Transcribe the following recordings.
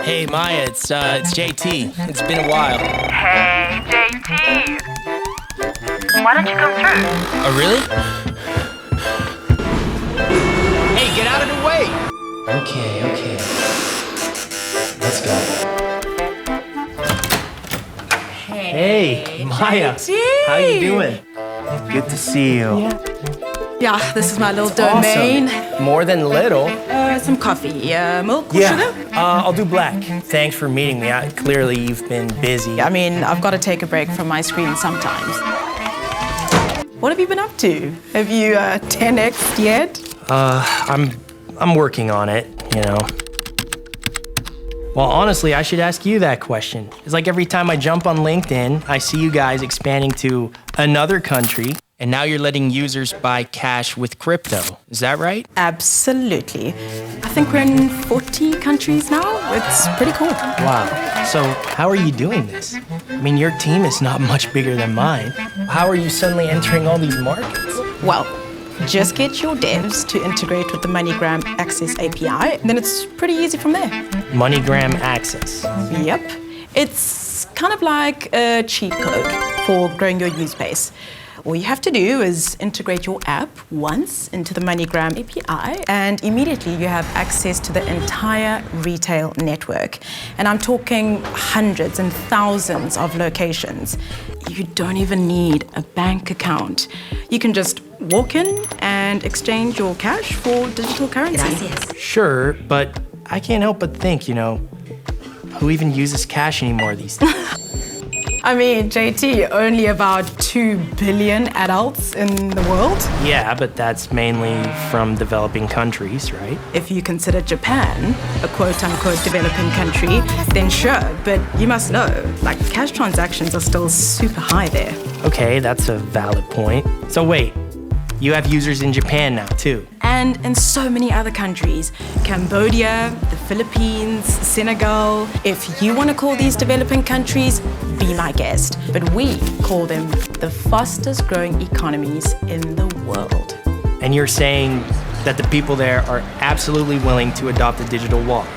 Hey, Maya, it's JT. It's been a while. Hey, JT. Why don't you come through? Oh, really? Hey, get out of the way! Okay. Let's go. Hey, Maya. JT. How you doing? Good to see you. Yeah, this is my little domain. Awesome. More than little. Some coffee, milk or sugar? I'll do black. Thanks for meeting me. Clearly, you've been busy. I mean, I've got to take a break from my screen sometimes. What have you been up to? Have you 10x'd yet? I'm working on it, you know. Well, honestly, I should ask you that question. It's like every time I jump on LinkedIn, I see you guys expanding to another country, and now you're letting users buy cash with crypto. Is that right? Absolutely. I think we're in 40 countries now. It's pretty cool. Wow. So how are you doing this? I mean, your team is not much bigger than mine. How are you suddenly entering all these markets? Well, just get your devs to integrate with the Moneygram Access API, and then it's pretty easy from there. Moneygram Access. Yep. It's kind of like a cheat code for growing your user base. All you have to do is integrate your app once into the Moneygram API, and immediately you have access to the entire retail network. And I'm talking hundreds and thousands of locations. You don't even need a bank account. You can just walk in and exchange your cash for digital currency. Gracias. Sure, but I can't help but think, who even uses cash anymore these days? I mean, JT, only about 2 billion adults in the world. Yeah, but that's mainly from developing countries, right? If you consider Japan a quote-unquote developing country, then sure, but you must know, cash transactions are still super high there. Okay, that's a valid point. So wait, you have users in Japan now, too? And in so many other countries, Cambodia, the Philippines, Senegal. If you want to call these developing countries, be my guest. But we call them the fastest growing economies in the world. And you're saying that the people there are absolutely willing to adopt a digital wallet?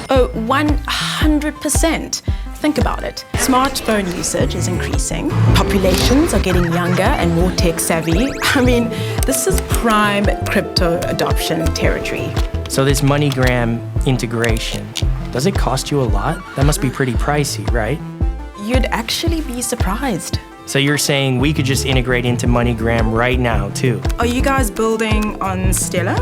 Oh, 100%. Think about it. Smartphone usage is increasing. Populations are getting younger and more tech savvy. I mean, this is prime crypto adoption territory. So this MoneyGram integration, does it cost you a lot? That must be pretty pricey, right? You'd actually be surprised. So you're saying we could just integrate into MoneyGram right now, too? Are you guys building on Stellar?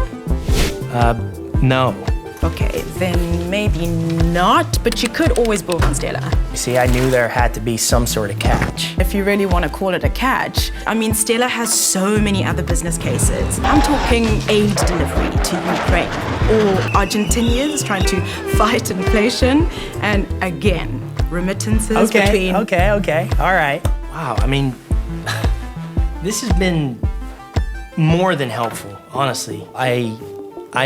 No. Okay, then maybe not, but you could always build on Stellar. See, I knew there had to be some sort of catch. If you really want to call it a catch, I mean, Stellar has so many other business cases. I'm talking aid delivery to Ukraine, or Argentinians trying to fight inflation, and again, remittances between... Okay, all right. Wow, I mean, this has been more than helpful, honestly. I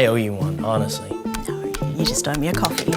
owe you one, honestly. No, you just owe me a coffee.